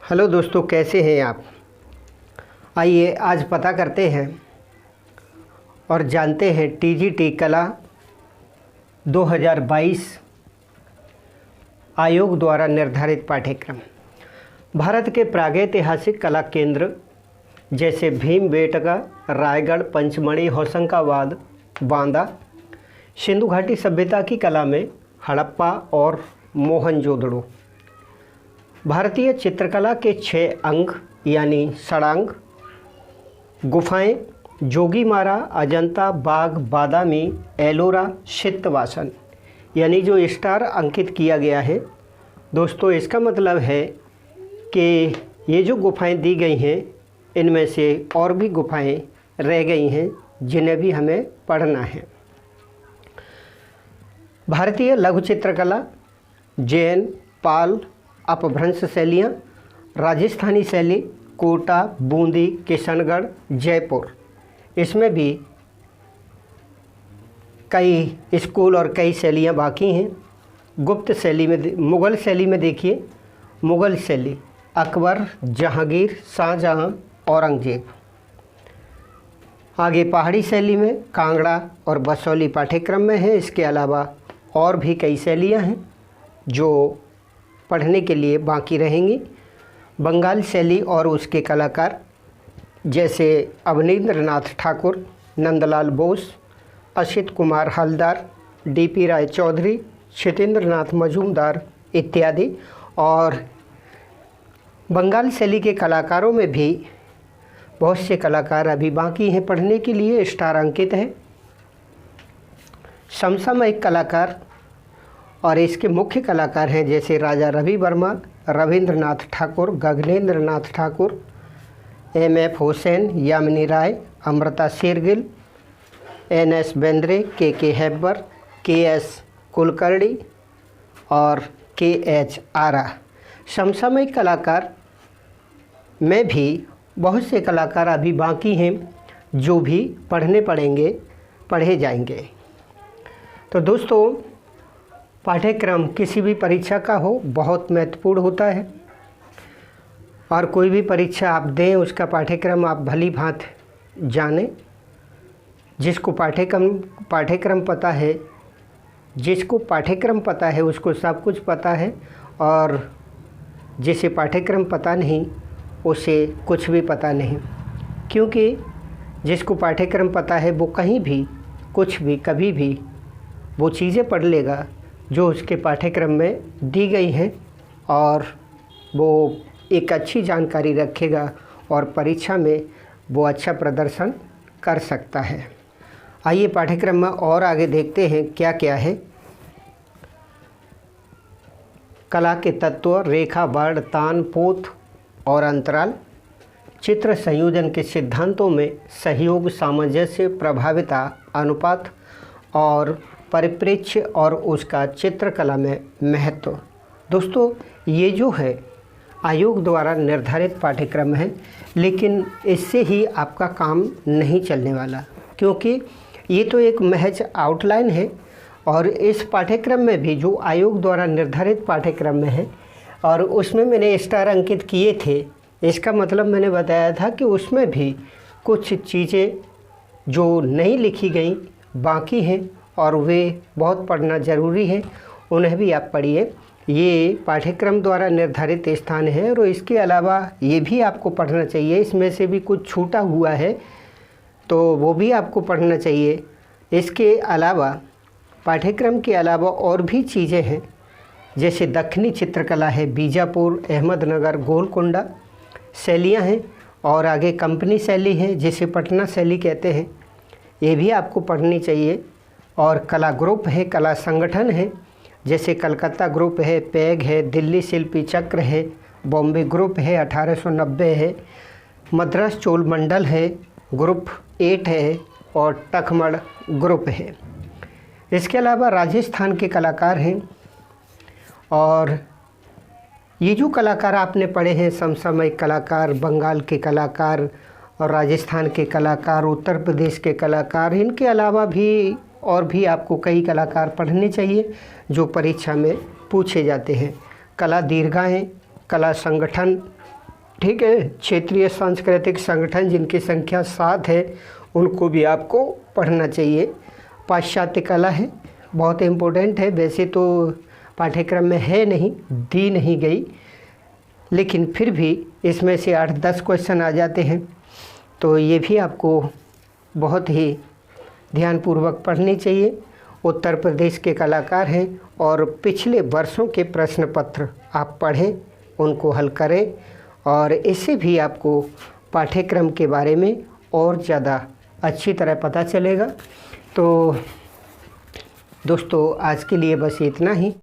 Hello दोस्तों, कैसे हैं आप। आइए आज पता करते हैं और जानते हैं टीजीटी कला 2022 आयोग द्वारा निर्धारित पाठ्यक्रम। भारत के प्रागैतिहासिक कला केंद्र जैसे भीमबेटका, रायगढ़, पंचमढ़ी, होशंगाबाद, बांदा, सिंधु घाटी सभ्यता की कला में हड़प्पा और मोहनजोदड़ो। भारतीय चित्रकला के 6 अंग यानी षडांग गुफाएं जोगीमारा, अजंता, बाघ, बादामी, एलोरा, चित्तवासन यानी जो स्टार अंकित किया गया है। दोस्तों, इसका मतलब है कि ये जो गुफाएं दी गई हैं इनमें से और भी गुफाएं रह गई हैं जिन्हें भी हमें पढ़ना है। भारतीय लघु चित्रकला, जैन, पाल, अपभ्रंश शैलियाँ, राजस्थानी शैली, कोटा, बूंदी, किशनगढ़, जयपुर, इसमें भी कई स्कूल और कई शैलियाँ बाकी हैं। गुप्त शैली में, मुग़ल शैली में देखिए, मुग़ल शैली अकबर, जहांगीर, शाहजहां, औरंगजेब। आगे पहाड़ी शैली में कांगड़ा और बसौली पाठ्यक्रम में है। इसके अलावा और भी कई शैलियाँ हैं जो पढ़ने के लिए बाकी रहेंगी। बंगाल शैली और उसके कलाकार जैसे अवनींद्र नाथ ठाकुर, नंदलाल बोस, असित कुमार हलदार, डीपी राय चौधरी, क्षितेंद्र नाथ मजूमदार इत्यादि। और बंगाल शैली के कलाकारों में भी बहुत से कलाकार अभी बाकी हैं पढ़ने के लिए, स्टार अंकित है। समसामयिक कलाकार और इसके मुख्य कलाकार हैं जैसे राजा रवि वर्मा, रविंद्रनाथ ठाकुर, गगनेंद्र नाथ ठाकुर, एम.एफ. हुसैन, यामिनी राय, अमृता शेरगिल, एन.एस. बेंद्रे, के हेब्बर, के.एस. कुलकर्णी और के.एच. आरा। समसामयिक कलाकार में भी बहुत से कलाकार अभी बाकी हैं जो भी पढ़े जाएंगे। तो दोस्तों, पाठ्यक्रम किसी भी परीक्षा का हो बहुत महत्वपूर्ण होता है और कोई भी परीक्षा आप दें उसका पाठ्यक्रम आप भली भांति जानें। जिसको पाठ्यक्रम पता है उसको सब कुछ पता है, और जिसे पाठ्यक्रम पता नहीं उसे कुछ भी पता नहीं। क्योंकि जिसको पाठ्यक्रम पता है वो कहीं भी कुछ भी कभी भी वो चीज़ें पढ़ लेगा जो उसके पाठ्यक्रम में दी गई हैं, और वो एक अच्छी जानकारी रखेगा और परीक्षा में वो अच्छा प्रदर्शन कर सकता है। आइए पाठ्यक्रम में और आगे देखते हैं क्या क्या है। कला के तत्व, रेखा, वर्ण, तान, पोत और अंतराल। चित्र संयोजन के सिद्धांतों में सहयोग, सामंजस्य, प्रभाविता, अनुपात और परिप्रेक्ष्य और उसका चित्रकला में महत्व। दोस्तों, ये जो है आयोग द्वारा निर्धारित पाठ्यक्रम है, लेकिन इससे ही आपका काम नहीं चलने वाला, क्योंकि ये तो एक महज आउटलाइन है। और इस पाठ्यक्रम में भी जो आयोग द्वारा निर्धारित पाठ्यक्रम में है और उसमें मैंने स्टार अंकित किए थे, इसका मतलब मैंने बताया था कि उसमें भी कुछ चीज़ें जो नहीं लिखी गई बाकी हैं और वे बहुत पढ़ना ज़रूरी है, उन्हें भी आप पढ़िए। ये पाठ्यक्रम द्वारा निर्धारित स्थान है और इसके अलावा ये भी आपको पढ़ना चाहिए। इसमें से भी कुछ छूटा हुआ है तो वो भी आपको पढ़ना चाहिए। इसके अलावा पाठ्यक्रम के अलावा और भी चीज़ें हैं जैसे दक्षिणी चित्रकला है, बीजापुर, अहमदनगर, गोलकुंडा शैलियाँ हैं, और आगे कंपनी शैली है जिसे पटना शैली कहते हैं, ये भी आपको पढ़नी चाहिए। और कला ग्रुप है, कला संगठन है जैसे कलकत्ता ग्रुप है, पैग है, दिल्ली शिल्पी चक्र है, बॉम्बे ग्रुप है 1890 है, मद्रास चोल मंडल है, ग्रुप 8 है, और तखमड़ ग्रुप है। इसके अलावा राजस्थान के कलाकार हैं, और ये जो कलाकार आपने पढ़े हैं, समसामयिक कलाकार, बंगाल के कलाकार और राजस्थान के कलाकार, उत्तर प्रदेश के कलाकार, इनके अलावा भी और भी आपको कई कलाकार पढ़ने चाहिए जो परीक्षा में पूछे जाते हैं। कला दीर्घाएँ, कला संगठन, ठीक है। क्षेत्रीय सांस्कृतिक संगठन जिनकी संख्या 7 है उनको भी आपको पढ़ना चाहिए। पाश्चात्य कला है, बहुत इम्पोर्टेंट है। वैसे तो पाठ्यक्रम में है नहीं, दी नहीं गई, लेकिन फिर भी इसमें से 8-10 क्वेश्चन आ जाते हैं, तो ये भी आपको बहुत ही ध्यानपूर्वक पढ़नी चाहिए। उत्तर प्रदेश के कलाकार हैं और पिछले वर्षों के प्रश्न पत्र आप पढ़ें, उनको हल करें, और इससे भी आपको पाठ्यक्रम के बारे में और ज़्यादा अच्छी तरह पता चलेगा। तो दोस्तों आज के लिए बस इतना ही।